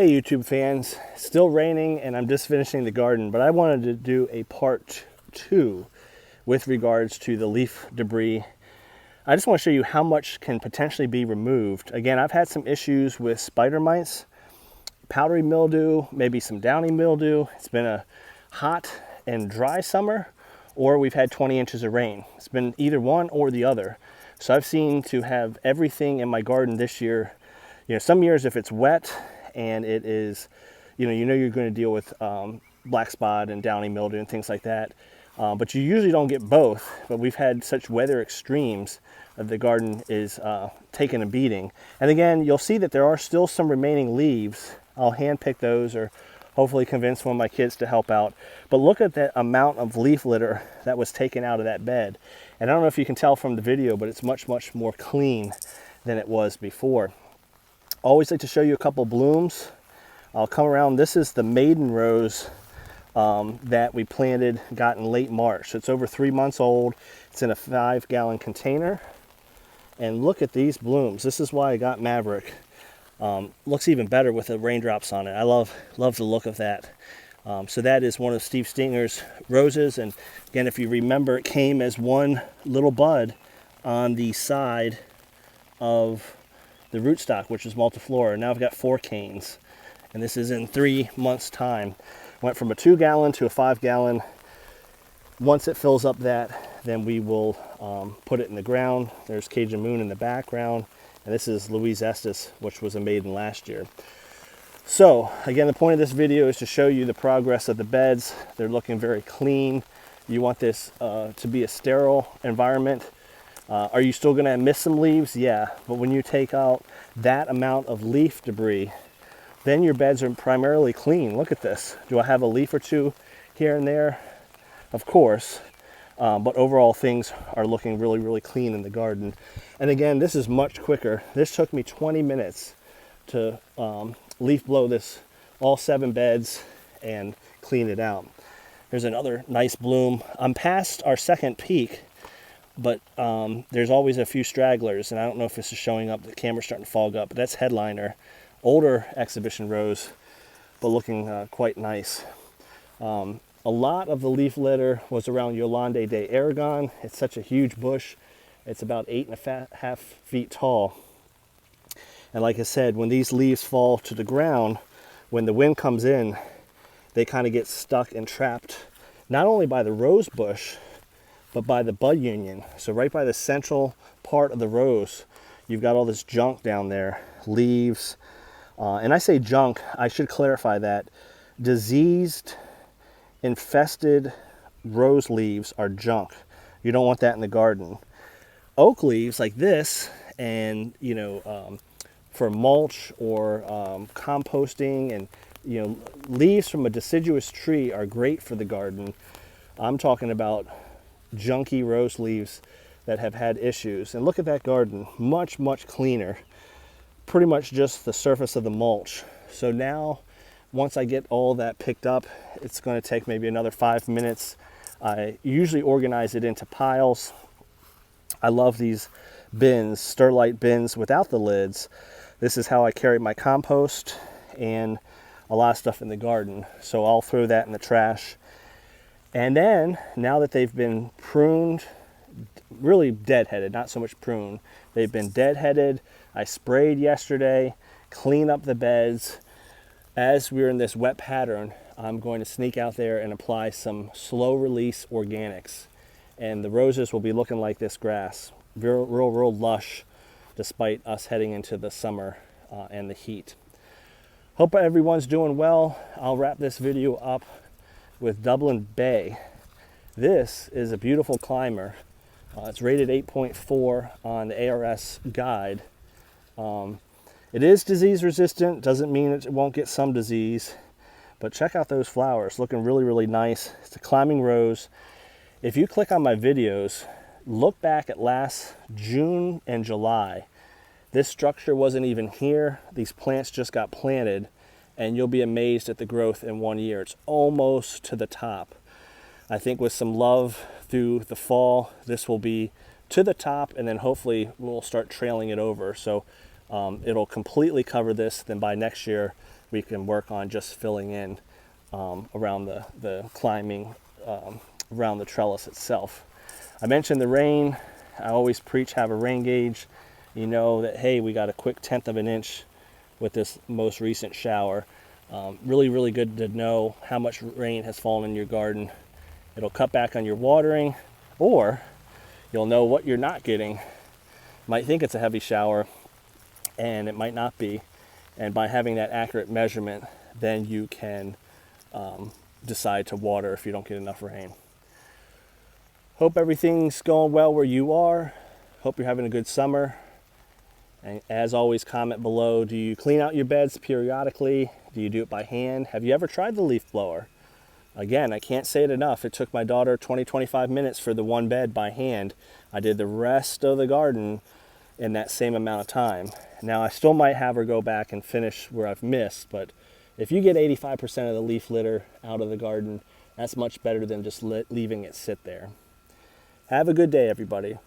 Hey YouTube fans, still raining and I'm just finishing the garden, but I wanted to do a part 2 with regards to the leaf debris. I just want to show you how much can potentially be removed. Again, I've had some issues with spider mites, powdery mildew, maybe some downy mildew. It's been a hot and dry summer, or we've had 20 inches of rain. It's been either one or the other. So I've seen to have everything in my garden this year. Some years if it's wet and it is, you know you're going to deal with black spot and downy mildew and things like that. But you usually don't get both. But we've had such weather extremes that the garden is taking a beating. And again, you'll see that there are still some remaining leaves. I'll hand pick those or hopefully convince one of my kids to help out. But look at that amount of leaf litter that was taken out of that bed. And I don't know if you can tell from the video, but it's much, much more clean than it was before. Always like to show you a couple blooms. I'll come around. This is the maiden rose that we planted, got in late March. So it's over 3 months old. It's in a 5-gallon container. And look at these blooms. This is why I got Maverick. Looks even better with the raindrops on it. I love the look of that. So that is one of Steve Stinger's roses. And again, if you remember, it came as one little bud on the side of the rootstock, which is multiflora. Now I've got 4 canes, and this is in 3 months time. Went from a 2-gallon to a 5-gallon. Once it fills up that, then we will put it in the ground. There's Cajun Moon in the background, and this is Louise Estes, which was a maiden last year. So again, the point of this video is to show you the progress of the beds. They're looking very clean. You want this to be a sterile environment. Are you still going to miss some leaves? Yeah, but when you take out that amount of leaf debris, then your beds are primarily clean. Look at this. Do I have a leaf or two here and there? Of course, but overall things are looking really, really clean in the garden. And again, this is much quicker. This took me 20 minutes to leaf blow this, all 7 beds, and clean it out. There's another nice bloom. I'm past our second peak, but there's always a few stragglers, and I don't know if this is showing up. The camera's starting to fog up, but that's Headliner, older exhibition rose, but looking quite nice. A lot of the leaf litter was around Yolande de Aragon. It's such a huge bush. It's about 8.5 feet tall. And like I said, when these leaves fall to the ground, when the wind comes in, they kind of get stuck and trapped, not only by the rose bush, but by the bud union. So right by the central part of the rose, you've got all this junk down there, leaves. And I say junk, I should clarify that. Diseased, infested rose leaves are junk. You don't want that in the garden. Oak leaves like this, and for mulch or composting, and leaves from a deciduous tree are great for the garden. I'm talking about junky rose leaves that have had issues. And look at that garden, much, much cleaner. Pretty much just the surface of the mulch. So now, once I get all that picked up, it's going to take maybe another 5 minutes. I usually organize it into piles. I love these bins, Sterlite bins without the lids. This is how I carry my compost and a lot of stuff in the garden. So I'll throw that in the trash. And then, now that they've been pruned, really deadheaded, not so much pruned, they've been deadheaded. I sprayed yesterday, clean up the beds. As we're in this wet pattern, I'm going to sneak out there and apply some slow release organics. And the roses will be looking like this grass, real lush, despite us heading into the summer and the heat. Hope everyone's doing well. I'll wrap this video up with Dublin Bay. This is a beautiful climber. It's rated 8.4 on the ARS guide. It is disease resistant, doesn't mean it won't get some disease, but check out those flowers, looking really, really nice. It's a climbing rose. If you click on my videos, look back at last June and July. This structure wasn't even here. These plants just got planted, and you'll be amazed at the growth in 1 year. It's almost to the top. I think with some love through the fall, this will be to the top, and then hopefully we'll start trailing it over. So it'll completely cover this. Then by next year, we can work on just filling in around the climbing, around the trellis itself. I mentioned the rain. I always preach have a rain gauge. You know that, hey, we got a quick 1/10 of an inch with this most recent shower. Really good to know how much rain has fallen in your garden. It'll cut back on your watering, or you'll know what you're not getting. You might think it's a heavy shower, and it might not be. And by having that accurate measurement, then you can decide to water if you don't get enough rain. Hope everything's going well where you are. Hope you're having a good summer. And as always, comment below, do you clean out your beds periodically? Do you do it by hand? Have you ever tried the leaf blower? Again, I can't say it enough. It took my daughter 20-25 minutes for the one bed by hand. I did the rest of the garden in that same amount of time. Now, I still might have her go back and finish where I've missed, but if you get 85% of the leaf litter out of the garden, that's much better than just leaving it sit there. Have a good day, everybody.